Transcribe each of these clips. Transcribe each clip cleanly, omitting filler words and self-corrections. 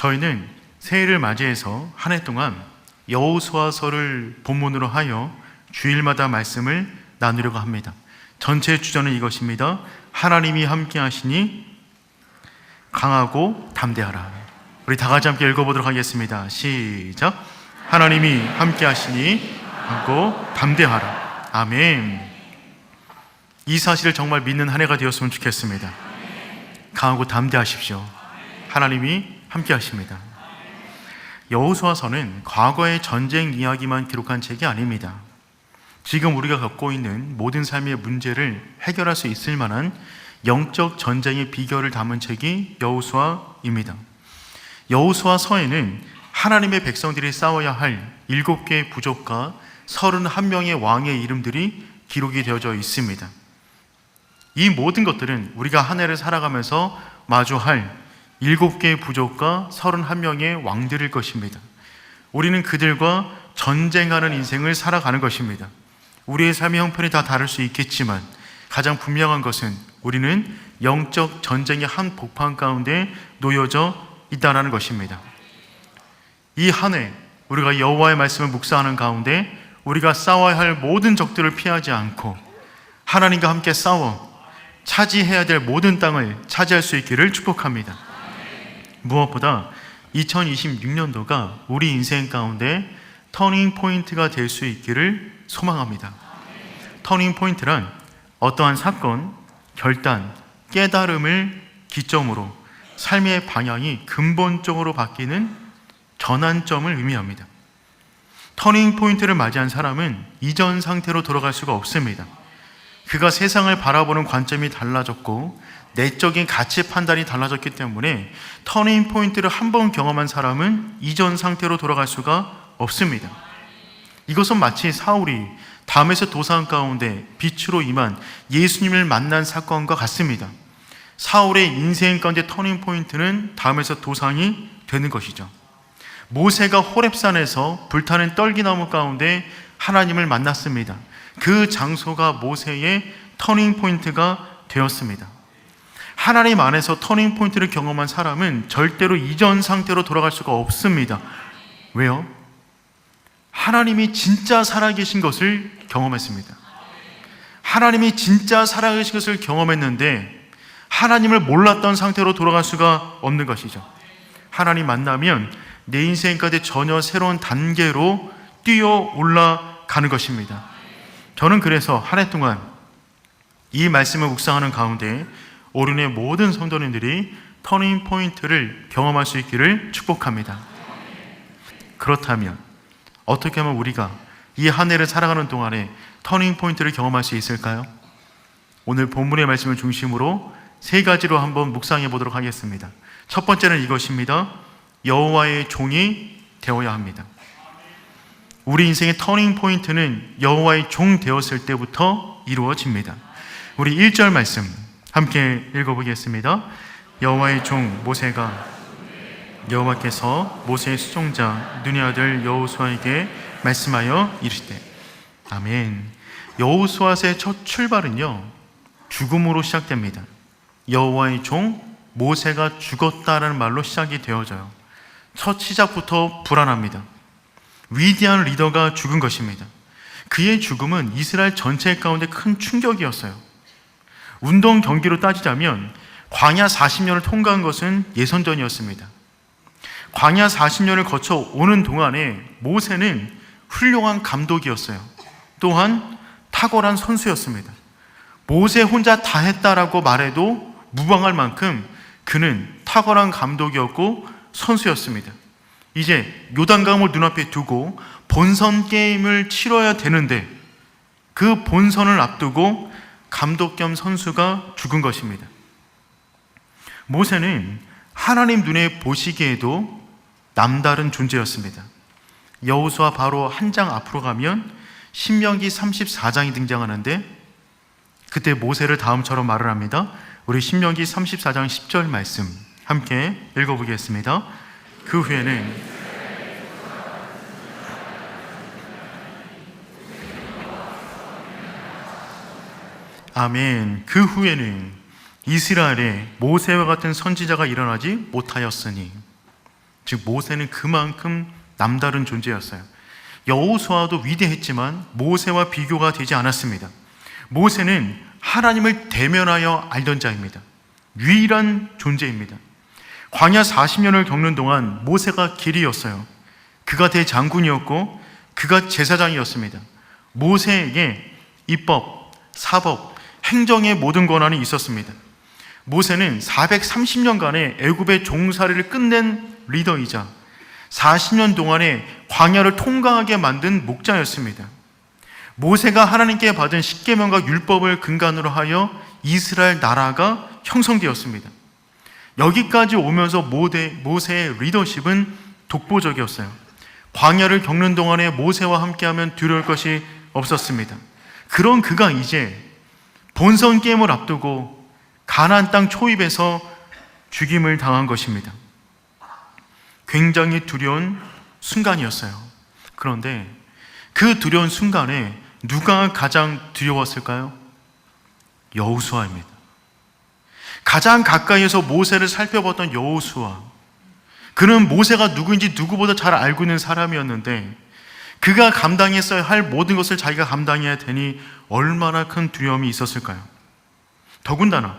저희는 새해를 맞이해서 한 해 동안 여호수아서를 본문으로 하여 주일마다 말씀을 나누려고 합니다. 전체 주제는 이것입니다. 하나님이 함께 하시니 강하고 담대하라. 우리 다 같이 함께 읽어보도록 하겠습니다. 시작. 하나님이 함께 하시니 강하고 담대하라. 아멘. 이 사실을 정말 믿는 한 해가 되었으면 좋겠습니다. 강하고 담대하십시오. 하나님이 함께 하십니다. 여호수아서는 과거의 전쟁 이야기만 기록한 책이 아닙니다. 지금 우리가 겪고 있는 모든 삶의 문제를 해결할 수 있을 만한 영적 전쟁의 비결을 담은 책이 여호수아입니다. 여호수아서에는 하나님의 백성들이 싸워야 할 7개의 부족과 31명의 왕의 이름들이 기록이 되어져 있습니다. 이 모든 것들은 우리가 한 해를 살아가면서 마주할 7개의 부족과 31명의 왕들일 것입니다. 우리는 그들과 전쟁하는 인생을 살아가는 것입니다. 우리의 삶의 형편이 다 다를 수 있겠지만 가장 분명한 것은 우리는 영적 전쟁의 한 복판 가운데 놓여져 있다는 것입니다. 이 한 해 우리가 여호와의 말씀을 묵상하는 가운데 우리가 싸워야 할 모든 적들을 피하지 않고 하나님과 함께 싸워 차지해야 될 모든 땅을 차지할 수 있기를 축복합니다. 무엇보다 2026년도가 우리 인생 가운데 터닝 포인트가 될 수 있기를 소망합니다. 터닝 포인트란 어떠한 사건, 결단, 깨달음을 기점으로 삶의 방향이 근본적으로 바뀌는 전환점을 의미합니다. 터닝 포인트를 맞이한 사람은 이전 상태로 돌아갈 수가 없습니다. 그가 세상을 바라보는 관점이 달라졌고 내적인 가치 판단이 달라졌기 때문에 터닝 포인트를 한 번 경험한 사람은 이전 상태로 돌아갈 수가 없습니다. 이것은 마치 사울이 담에서 도상 가운데 빛으로 임한 예수님을 만난 사건과 같습니다. 사울의 인생 가운데 터닝 포인트는 담에서 도상이 되는 것이죠. 모세가 호렙산에서 불타는 떨기나무 가운데 하나님을 만났습니다. 그 장소가 모세의 터닝 포인트가 되었습니다. 하나님 안에서 터닝 포인트를 경험한 사람은 절대로 이전 상태로 돌아갈 수가 없습니다. 왜요? 하나님이 진짜 살아계신 것을 경험했습니다. 하나님이 진짜 살아계신 것을 경험했는데 하나님을 몰랐던 상태로 돌아갈 수가 없는 것이죠. 하나님 만나면 내 인생 가운데 전혀 새로운 단계로 뛰어 올라가는 것입니다. 저는 그래서 한 해 동안 이 말씀을 묵상하는 가운데 오륜의 모든 성도님들이 터닝 포인트를 경험할 수 있기를 축복합니다. 그렇다면 어떻게 하면 우리가 이 한 해를 살아가는 동안에 터닝 포인트를 경험할 수 있을까요? 오늘 본문의 말씀을 중심으로 3가지로 한번 묵상해 보도록 하겠습니다. 첫 번째는 이것입니다. 여호와의 종이 되어야 합니다. 우리 인생의 터닝 포인트는 여호와의 종 되었을 때부터 이루어집니다. 우리 1절 말씀 함께 읽어보겠습니다. 여호와의 종 모세가 여호와께서 모세의 수종자 눈의 아들 여호수아에게 말씀하여 이르시되. 아멘. 여호수아서의 첫 출발은요, 죽음으로 시작됩니다. 여호와의 종 모세가 죽었다라는 말로 시작이 되어져요. 첫 시작부터 불안합니다. 위대한 리더가 죽은 것입니다. 그의 죽음은 이스라엘 전체 가운데 큰 충격이었어요. 운동 경기로 따지자면 광야 40년을 통과한 것은 예선전이었습니다. 광야 40년을 거쳐 오는 동안에 모세는 훌륭한 감독이었어요. 또한 탁월한 선수였습니다. 모세 혼자 다 했다라고 말해도 무방할 만큼 그는 탁월한 감독이었고 선수였습니다. 이제 요단강을 눈앞에 두고 본선 게임을 치러야 되는데 그 본선을 앞두고 감독 겸 선수가 죽은 것입니다. 모세는 하나님 눈에 보시기에도 남다른 존재였습니다. 여호수아 바로 한 장 앞으로 가면 신명기 34장이 등장하는데 그때 모세를 다음처럼 말을 합니다. 우리 신명기 34장 10절 말씀 함께 읽어보겠습니다. 그 후에는 아멘. 그 후에는 이스라엘에 모세와 같은 선지자가 일어나지 못하였으니. 즉 모세는 그만큼 남다른 존재였어요. 여호수아도 위대했지만 모세와 비교가 되지 않았습니다. 모세는 하나님을 대면하여 알던 자입니다. 유일한 존재입니다. 광야 40년을 겪는 동안 모세가 길이었어요. 그가 대장군이었고 그가 제사장이었습니다. 모세에게 입법, 사법, 행정의 모든 권한이 있었습니다. 모세는 430년간의 애굽의 종살이를 끝낸 리더이자 40년 동안의 광야를 통과하게 만든 목자였습니다. 모세가 하나님께 받은 십계명과 율법을 근간으로 하여 이스라엘 나라가 형성되었습니다. 여기까지 오면서 모세의 리더십은 독보적이었어요. 광야를 겪는 동안에 모세와 함께하면 두려울 것이 없었습니다. 그런 그가 이제 본선 게임을 앞두고 가나안 땅 초입에서 죽임을 당한 것입니다. 굉장히 두려운 순간이었어요. 그런데 그 두려운 순간에 누가 가장 두려웠을까요? 여호수아입니다. 가장 가까이에서 모세를 살펴봤던 여호수아. 그는 모세가 누구인지 누구보다 잘 알고 있는 사람이었는데 그가 감당했어야 할 모든 것을 자기가 감당해야 되니 얼마나 큰 두려움이 있었을까요? 더군다나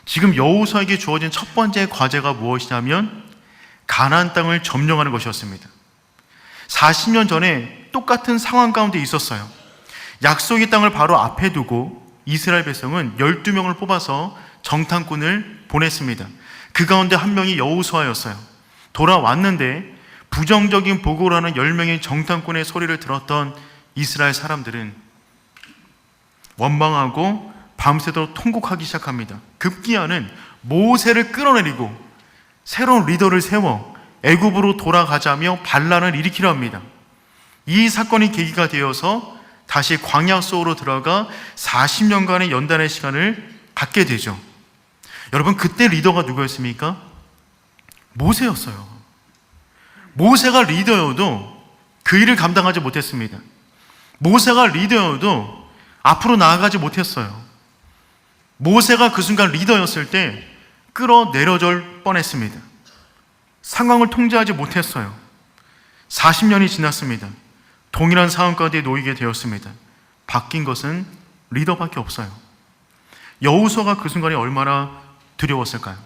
지금 여호수아에게 주어진 첫 번째 과제가 무엇이냐면 가나안 땅을 점령하는 것이었습니다. 40년 전에 똑같은 상황 가운데 있었어요. 약속의 땅을 바로 앞에 두고 이스라엘 백성은 12명을 뽑아서 정탐꾼을 보냈습니다. 그 가운데 한 명이 여호수아였어요. 돌아왔는데 부정적인 보고를 하는 10명의 정탐꾼의 소리를 들었던 이스라엘 사람들은 원망하고 밤새도록 통곡하기 시작합니다. 급기야는 모세를 끌어내리고 새로운 리더를 세워 애굽으로 돌아가자며 반란을 일으키려 합니다. 이 사건이 계기가 되어서 다시 광야 속으로 들어가 40년간의 연단의 시간을 갖게 되죠. 여러분, 그때 리더가 누구였습니까? 모세였어요. 모세가 리더여도 그 일을 감당하지 못했습니다. 모세가 리더여도 앞으로 나아가지 못했어요. 모세가 그 순간 리더였을 때 끌어내려질 뻔했습니다. 상황을 통제하지 못했어요. 40년이 지났습니다. 동일한 상황 가운데 놓이게 되었습니다. 바뀐 것은 리더밖에 없어요. 여호수아가 그 순간에 얼마나 두려웠을까요?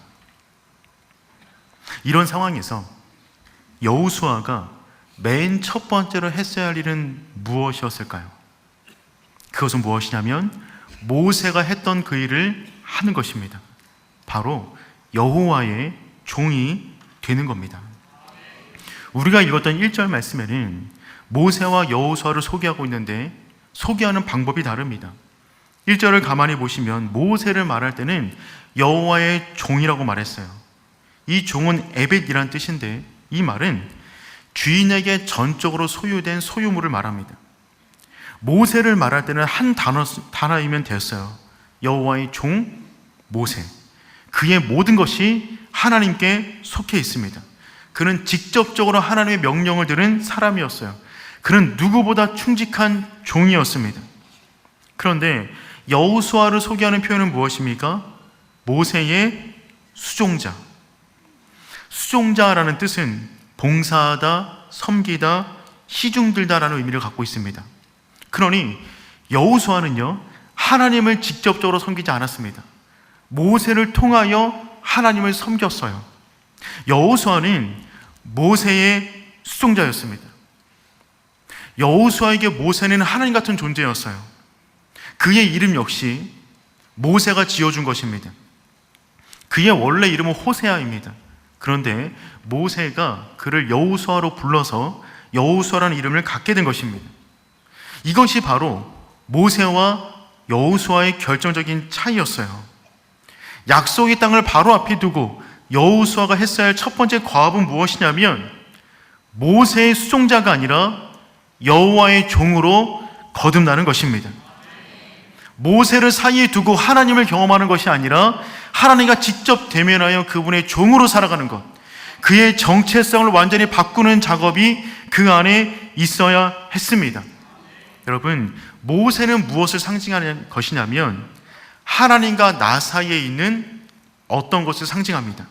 이런 상황에서 여호수아가 맨 첫 번째로 했어야 할 일은 무엇이었을까요? 그것은 무엇이냐면 모세가 했던 그 일을 하는 것입니다. 바로 여호와의 종이 되는 겁니다. 우리가 읽었던 1절 말씀에는 모세와 여호수아를 소개하고 있는데 소개하는 방법이 다릅니다. 1절을 가만히 보시면 모세를 말할 때는 여호와의 종이라고 말했어요. 이 종은 에벳이란 뜻인데 이 말은 주인에게 전적으로 소유된 소유물을 말합니다. 모세를 말할 때는 한 단어이면 됐어요. 여호와의 종 모세. 그의 모든 것이 하나님께 속해 있습니다. 그는 직접적으로 하나님의 명령을 들은 사람이었어요. 그는 누구보다 충직한 종이었습니다. 그런데 여호수아를 소개하는 표현은 무엇입니까? 모세의 수종자. 수종자라는 뜻은 봉사하다, 섬기다, 시중들다라는 의미를 갖고 있습니다. 그러니 여호수아는요, 하나님을 직접적으로 섬기지 않았습니다. 모세를 통하여 하나님을 섬겼어요. 여호수아는 모세의 수종자였습니다. 여호수아에게 모세는 하나님 같은 존재였어요. 그의 이름 역시 모세가 지어준 것입니다. 그의 원래 이름은 호세아입니다. 그런데 모세가 그를 여호수아로 불러서 여호수아라는 이름을 갖게 된 것입니다. 이것이 바로 모세와 여호수아의 결정적인 차이였어요. 약속의 땅을 바로 앞에 두고 여호수아가 했어야 할 첫 번째 과업은 무엇이냐면 모세의 수종자가 아니라 여호와의 종으로 거듭나는 것입니다. 모세를 사이에 두고 하나님을 경험하는 것이 아니라 하나님과 직접 대면하여 그분의 종으로 살아가는 것, 그의 정체성을 완전히 바꾸는 작업이 그 안에 있어야 했습니다. 여러분, 모세는 무엇을 상징하는 것이냐면 하나님과 나 사이에 있는 어떤 것을 상징합니다.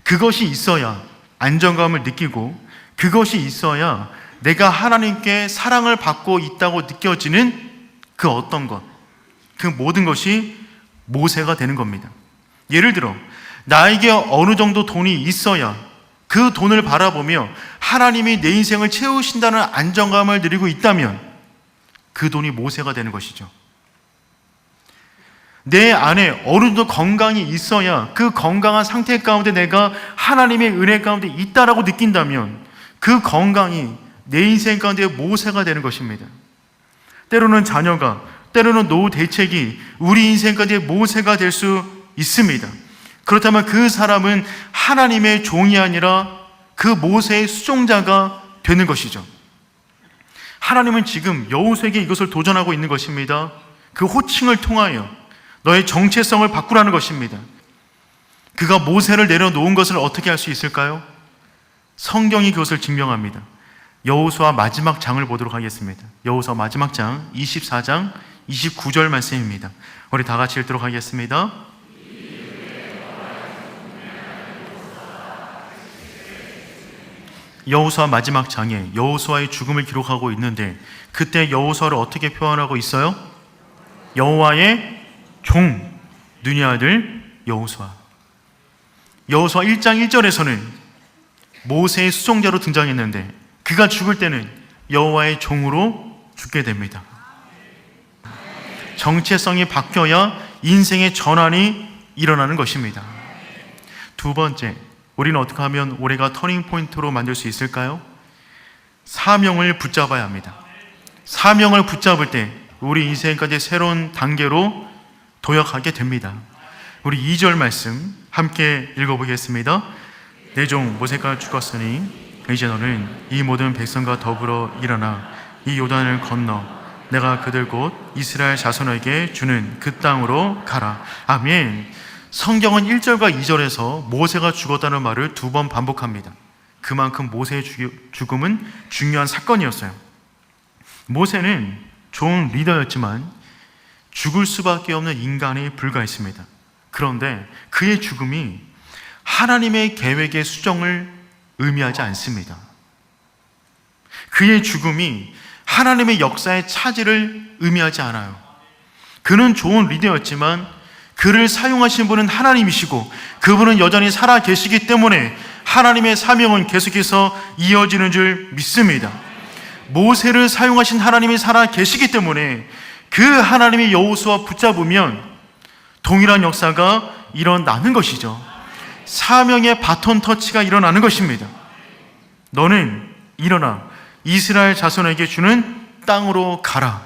그것이 있어야 안정감을 느끼고, 그것이 있어야 내가 하나님께 사랑을 받고 있다고 느껴지는 그 어떤 것, 그 모든 것이 모세가 되는 겁니다. 예를 들어 나에게 어느 정도 돈이 있어야 그 돈을 바라보며 하나님이 내 인생을 채우신다는 안정감을 누리고 있다면 그 돈이 모세가 되는 것이죠. 내 안에 어느 정도 건강이 있어야 그 건강한 상태 가운데 내가 하나님의 은혜 가운데 있다라고 느낀다면 그 건강이 내 인생 가운데 모세가 되는 것입니다. 때로는 자녀가, 때로는 노후 대책이 우리 인생 가운데 모세가 될 수 있습니다. 그렇다면 그 사람은 하나님의 종이 아니라 그 모세의 수종자가 되는 것이죠. 하나님은 지금 여호수아에게 이것을 도전하고 있는 것입니다. 그 호칭을 통하여 너의 정체성을 바꾸라는 것입니다. 그가 모세를 내려놓은 것을 어떻게 할 수 있을까요? 성경이 그것을 증명합니다. 여호수아 마지막 장을 보도록 하겠습니다. 여호수아 마지막 장 24장 29절 말씀입니다. 우리 다 같이 읽도록 하겠습니다. 여호수아 마지막 장에 여호수아의 죽음을 기록하고 있는데, 그때 여호수아를 어떻게 표현하고 있어요? 여호와의 종, 눈의 아들 여호수아. 여호수아 1장 1절에서는 모세의 수종자로 등장했는데 그가 죽을 때는 여호와의 종으로 죽게 됩니다. 정체성이 바뀌어야 인생의 전환이 일어나는 것입니다. 두 번째, 우리는 어떻게 하면 올해가 터닝 포인트로 만들 수 있을까요? 사명을 붙잡아야 합니다. 사명을 붙잡을 때 우리 인생까지 새로운 단계로 도약하게 됩니다. 우리 2절 말씀 함께 읽어보겠습니다. 내 종 모세가 죽었으니 이제 너는 이 모든 백성과 더불어 일어나 이 요단을 건너 내가 그들 곧 이스라엘 자손에게 주는 그 땅으로 가라. 아멘. 성경은 1절과 2절에서 모세가 죽었다는 말을 2번 반복합니다. 그만큼 모세의 죽음은 중요한 사건이었어요. 모세는 좋은 리더였지만 죽을 수밖에 없는 인간에 불과했습니다. 그런데 그의 죽음이 하나님의 계획의 수정을 의미하지 않습니다. 그의 죽음이 하나님의 역사의 차질을 의미하지 않아요. 그는 좋은 리더였지만 그를 사용하신 분은 하나님이시고 그분은 여전히 살아 계시기 때문에 하나님의 사명은 계속해서 이어지는 줄 믿습니다. 모세를 사용하신 하나님이 살아 계시기 때문에 그 하나님의 여호수아 붙잡으면 동일한 역사가 일어나는 것이죠. 사명의 바톤 터치가 일어나는 것입니다. 너는 일어나 이스라엘 자손에게 주는 땅으로 가라.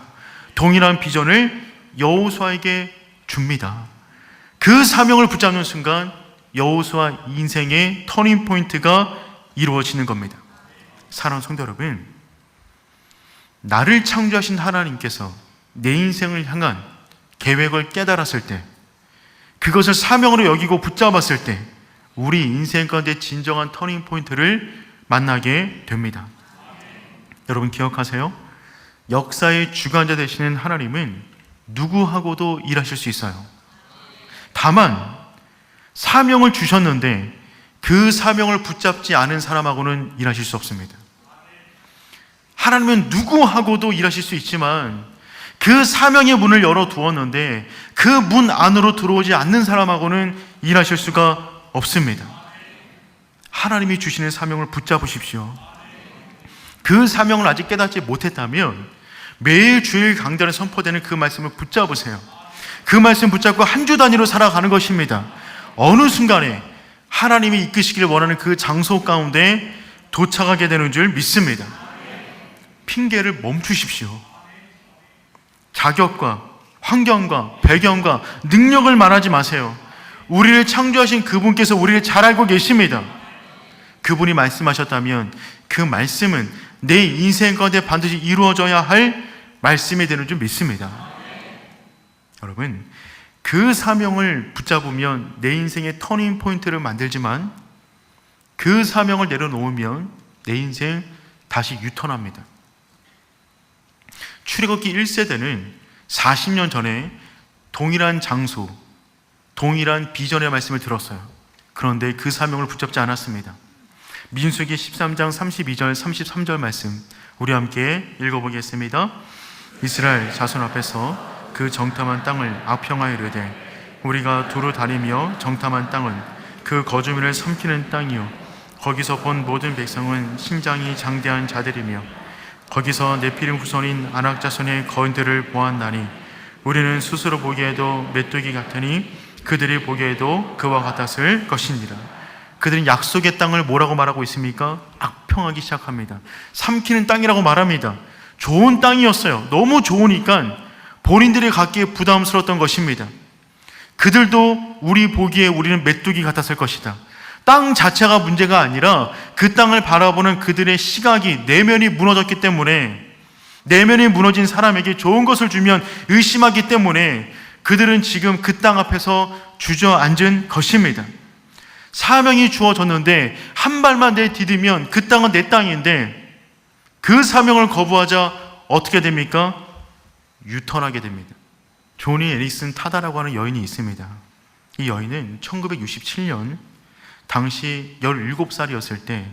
동일한 비전을 여호수아에게 줍니다. 그 사명을 붙잡는 순간 여호수아 인생의 터닝 포인트가 이루어지는 겁니다. 사랑하는 성도 여러분, 나를 창조하신 하나님께서 내 인생을 향한 계획을 깨달았을 때, 그것을 사명으로 여기고 붙잡았을 때 우리 인생 가운데 진정한 터닝 포인트를 만나게 됩니다. 여러분 기억하세요. 역사의 주관자 되시는 하나님은 누구하고도 일하실 수 있어요. 다만 사명을 주셨는데 그 사명을 붙잡지 않은 사람하고는 일하실 수 없습니다. 하나님은 누구하고도 일하실 수 있지만 그 사명의 문을 열어두었는데 그 문 안으로 들어오지 않는 사람하고는 일하실 수가 없습니다. 하나님이 주시는 사명을 붙잡으십시오. 그 사명을 아직 깨닫지 못했다면 매일 주일 강단에 선포되는 그 말씀을 붙잡으세요. 그 말씀 붙잡고 한 주 단위로 살아가는 것입니다. 어느 순간에 하나님이 이끄시길 원하는 그 장소 가운데 도착하게 되는 줄 믿습니다. 핑계를 멈추십시오. 자격과 환경과 배경과 능력을 말하지 마세요. 우리를 창조하신 그분께서 우리를 잘 알고 계십니다. 그분이 말씀하셨다면 그 말씀은 내 인생 가운데 반드시 이루어져야 할 말씀이 되는 줄 믿습니다. 여러분, 그 사명을 붙잡으면 내 인생의 터닝 포인트를 만들지만 그 사명을 내려놓으면 내 인생 다시 유턴합니다. 출애굽기 1세대는 40년 전에 동일한 장소, 동일한 비전의 말씀을 들었어요. 그런데 그 사명을 붙잡지 않았습니다. 민수기 13장 32절 33절 말씀 우리 함께 읽어보겠습니다. 이스라엘 자손 앞에서 그 정탐한 땅을 악평하여 이르되 우리가 두루 다니며 정탐한 땅은 그 거주민을 삼키는 땅이요 거기서 본 모든 백성은 신장이 장대한 자들이며 거기서 네피림 후손인 아낙 자손의 거인들을 보았나니 우리는 스스로 보기에도 메뚜기 같으니 그들이 보기에도 그와 같았을 것이니라. 그들은 약속의 땅을 뭐라고 말하고 있습니까? 악평하기 시작합니다. 삼키는 땅이라고 말합니다. 좋은 땅이었어요. 너무 좋으니까 본인들이 갖기에 부담스러웠던 것입니다. 그들도 우리 보기에 우리는 메뚜기 같았을 것이다. 땅 자체가 문제가 아니라 그 땅을 바라보는 그들의 시각이, 내면이 무너졌기 때문에, 내면이 무너진 사람에게 좋은 것을 주면 의심하기 때문에 그들은 지금 그 땅 앞에서 주저앉은 것입니다. 사명이 주어졌는데 한 발만 내디디면 그 땅은 내 땅인데 그 사명을 거부하자 어떻게 됩니까? 유턴하게 됩니다. 조니 에릭슨 타다라고 하는 여인이 있습니다. 이 여인은 1967년 당시 17살이었을 때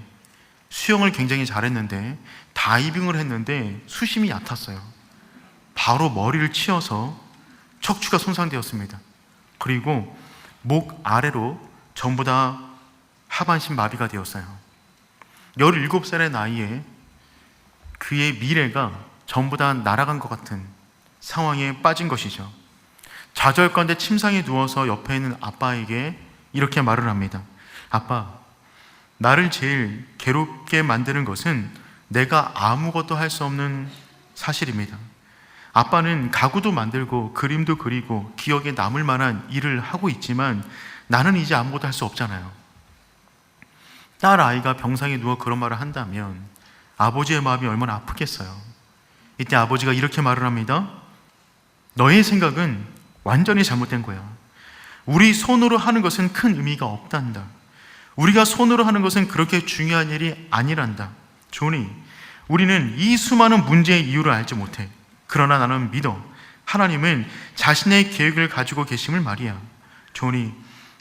수영을 굉장히 잘했는데 다이빙을 했는데 수심이 얕았어요. 바로 머리를 치여서 척추가 손상되었습니다. 그리고 목 아래로 전부 다 하반신 마비가 되었어요. 17살의 나이에 그의 미래가 전부 다 날아간 것 같은 상황에 빠진 것이죠. 좌절가운데 침상에 누워서 옆에 있는 아빠에게 이렇게 말을 합니다. 아빠, 나를 제일 괴롭게 만드는 것은 내가 아무것도 할 수 없는 사실입니다. 아빠는 가구도 만들고 그림도 그리고 기억에 남을 만한 일을 하고 있지만 나는 이제 아무것도 할 수 없잖아요. 딸 아이가 병상에 누워 그런 말을 한다면 아버지의 마음이 얼마나 아프겠어요. 이때 아버지가 이렇게 말을 합니다. 너의 생각은 완전히 잘못된 거야. 우리 손으로 하는 것은 큰 의미가 없단다. 우리가 손으로 하는 것은 그렇게 중요한 일이 아니란다. 조니, 우리는 이 수많은 문제의 이유를 알지 못해. 그러나 나는 믿어. 하나님은 자신의 계획을 가지고 계심을 말이야. 조니,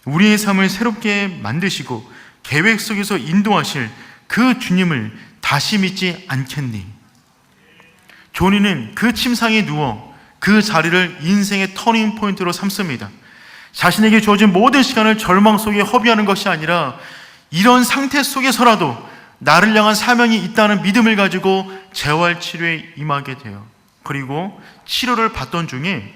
우리의 삶을 새롭게 만드시고 계획 속에서 인도하실 그 주님을 다시 믿지 않겠니? 조니는 그 침상에 누워 그 자리를 인생의 터닝 포인트로 삼습니다. 자신에게 주어진 모든 시간을 절망 속에 허비하는 것이 아니라 이런 상태 속에서라도 나를 향한 사명이 있다는 믿음을 가지고 재활치료에 임하게 돼요. 그리고 치료를 받던 중에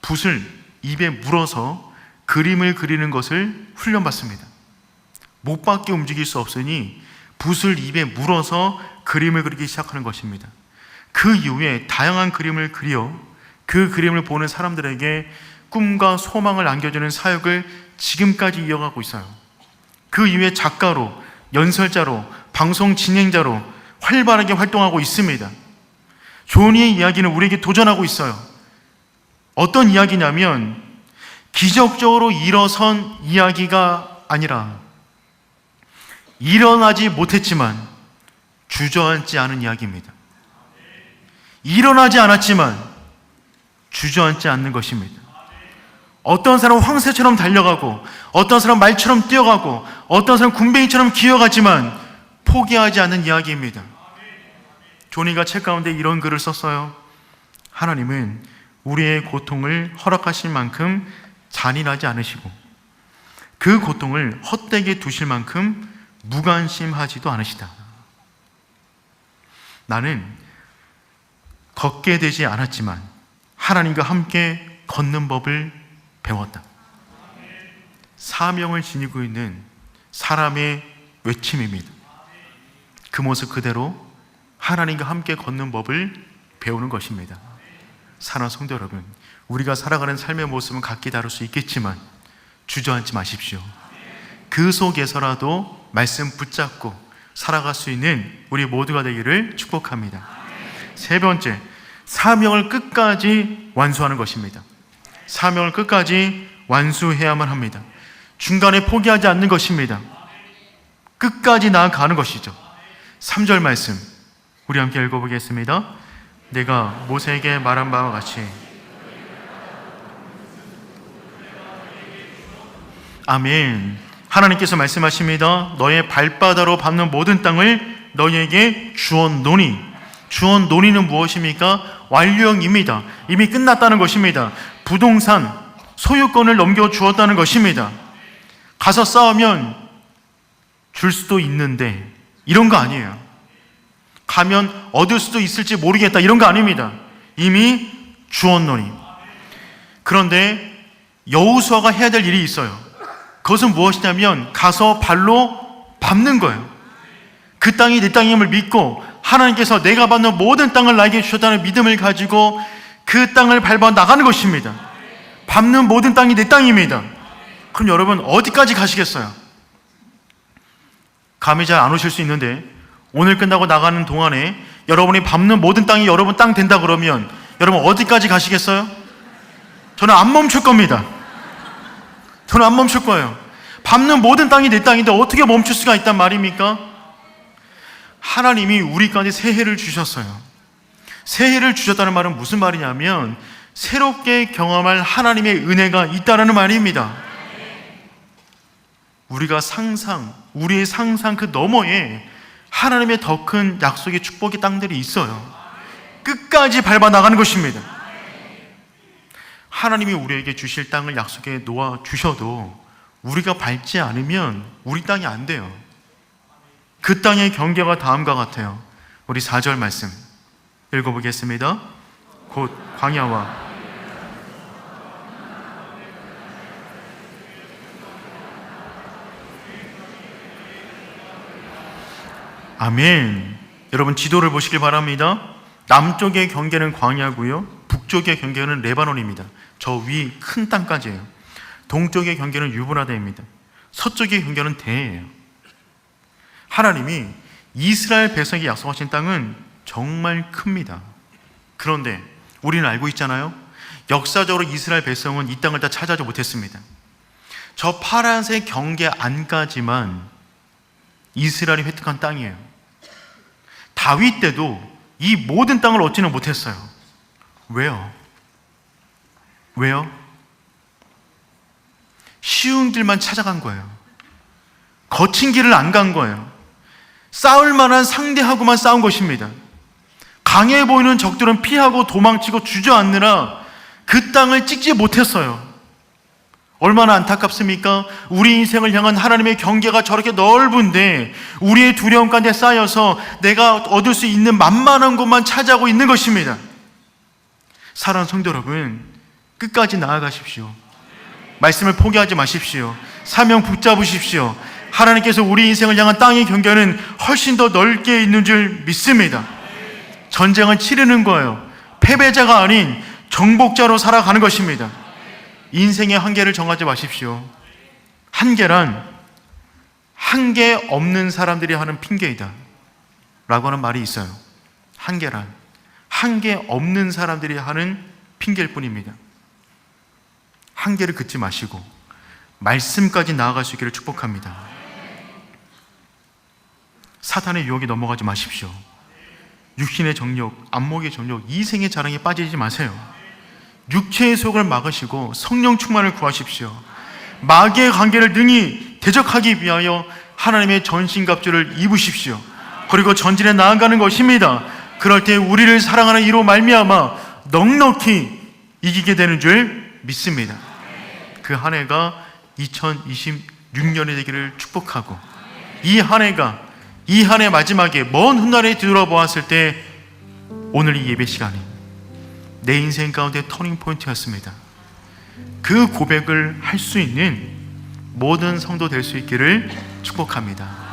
붓을 입에 물어서 그림을 그리는 것을 훈련받습니다. 목밖에 움직일 수 없으니 붓을 입에 물어서 그림을 그리기 시작하는 것입니다. 그 이후에 다양한 그림을 그려 그 그림을 보는 사람들에게 꿈과 소망을 안겨주는 사역을 지금까지 이어가고 있어요. 그 이후에 작가로, 연설자로, 방송 진행자로 활발하게 활동하고 있습니다. 조니의 이야기는 우리에게 도전하고 있어요. 어떤 이야기냐면 기적적으로 일어선 이야기가 아니라 일어나지 못했지만 주저앉지 않은 이야기입니다. 일어나지 않았지만 주저앉지 않는 것입니다. 어떤 사람은 황새처럼 달려가고 어떤 사람은 말처럼 뛰어가고 어떤 사람은 군뱅이처럼 기어가지만 포기하지 않는 이야기입니다. 조니가 책 가운데 이런 글을 썼어요. 하나님은 우리의 고통을 허락하실 만큼 잔인하지 않으시고 그 고통을 헛되게 두실 만큼 무관심하지도 않으시다. 나는 걷게 되지 않았지만 하나님과 함께 걷는 법을 배웠다. 사명을 지니고 있는 사람의 외침입니다. 그 모습 그대로 하나님과 함께 걷는 법을 배우는 것입니다. 사랑하는 성도 여러분, 우리가 살아가는 삶의 모습은 각기 다를 수 있겠지만 주저앉지 마십시오. 그 속에서라도 말씀 붙잡고 살아갈 수 있는 우리 모두가 되기를 축복합니다. 세 번째, 사명을 끝까지 완수하는 것입니다. 사명을 끝까지 완수해야만 합니다. 중간에 포기하지 않는 것입니다. 끝까지 나아가는 것이죠. 3절 말씀 우리 함께 읽어보겠습니다. 내가 모세에게 말한 바와 같이 아멘. 하나님께서 말씀하십니다. 너의 발바닥으로 밟는 모든 땅을 너희에게 주었노니. 주었노니는 무엇입니까? 완료형입니다. 이미 끝났다는 것입니다. 부동산 소유권을 넘겨주었다는 것입니다. 가서 싸우면 줄 수도 있는데 이런 거 아니에요. 가면 얻을 수도 있을지 모르겠다 이런 거 아닙니다. 이미 주었노니. 그런데 여호수아가 해야 될 일이 있어요. 그것은 무엇이냐면 가서 발로 밟는 거예요. 그 땅이 내 땅임을 믿고 하나님께서 내가 받는 모든 땅을 나에게 주셨다는 믿음을 가지고 그 땅을 밟아 나가는 것입니다. 밟는 모든 땅이 내 땅입니다. 그럼 여러분 어디까지 가시겠어요? 감이 잘 안 오실 수 있는데 오늘 끝나고 나가는 동안에 여러분이 밟는 모든 땅이 여러분 땅 된다 그러면 여러분 어디까지 가시겠어요? 저는 안 멈출 겁니다. 저는 안 멈출 거예요. 밟는 모든 땅이 내 땅인데 어떻게 멈출 수가 있단 말입니까? 하나님이 우리까지 새해를 주셨어요. 새해를 주셨다는 말은 무슨 말이냐면 새롭게 경험할 하나님의 은혜가 있다는 말입니다. 우리의 상상 그 너머에 하나님의 더 큰 약속의 축복의 땅들이 있어요. 끝까지 밟아 나가는 것입니다. 하나님이 우리에게 주실 땅을 약속에 놓아 주셔도 우리가 밟지 않으면 우리 땅이 안 돼요. 그 땅의 경계가 다음과 같아요. 우리 4절 말씀 읽어보겠습니다. 곧 광야와 아멘. 여러분 지도를 보시길 바랍니다. 남쪽의 경계는 광야고요, 북쪽의 경계는 레바논입니다. 저 위 큰 땅까지예요. 동쪽의 경계는 유브라데입니다. 서쪽의 경계는 대예요. 하나님이 이스라엘 백성에게 약속하신 땅은 정말 큽니다. 그런데 우리는 알고 있잖아요. 역사적으로 이스라엘 백성은 이 땅을 다 차지하지 못했습니다. 저 파란색 경계 안까지만 이스라엘이 획득한 땅이에요. 다윗 때도 이 모든 땅을 얻지는 못했어요. 왜요? 쉬운 길만 찾아간 거예요. 거친 길을 안 간 거예요. 싸울 만한 상대하고만 싸운 것입니다. 강해 보이는 적들은 피하고 도망치고 주저앉느라 그 땅을 찍지 못했어요. 얼마나 안타깝습니까? 우리 인생을 향한 하나님의 경계가 저렇게 넓은데 우리의 두려움 가운데 쌓여서 내가 얻을 수 있는 만만한 것만 차지하고 있는 것입니다. 사랑하는 성도 여러분, 끝까지 나아가십시오. 말씀을 포기하지 마십시오. 사명 붙잡으십시오. 하나님께서 우리 인생을 향한 땅의 경계는 훨씬 더 넓게 있는 줄 믿습니다. 전쟁을 치르는 거예요. 패배자가 아닌 정복자로 살아가는 것입니다. 인생의 한계를 정하지 마십시오. 한계란 한계 없는 사람들이 하는 핑계이다 라고 하는 말이 있어요. 한계란 한계 없는 사람들이 하는 핑계일 뿐입니다. 한계를 긋지 마시고 말씀까지 나아갈 수 있기를 축복합니다. 사탄의 유혹에 넘어가지 마십시오. 육신의 정욕, 안목의 정욕, 이생의 자랑에 빠지지 마세요. 육체의 속을 막으시고 성령 충만을 구하십시오. 마귀의 관계를 능히 대적하기 위하여 하나님의 전신갑주를 입으십시오. 그리고 전진에 나아가는 것입니다. 그럴 때 우리를 사랑하는 이로 말미암아 넉넉히 이기게 되는 줄 믿습니다. 그 한 해가 2026년이 되기를 축복하고 이 한 해 마지막에 먼 훗날에 뒤돌아보았을 때 오늘 이 예배 시간이 내 인생 가운데 터닝 포인트였습니다. 그 고백을 할 수 있는 모든 성도 될 수 있기를 축복합니다.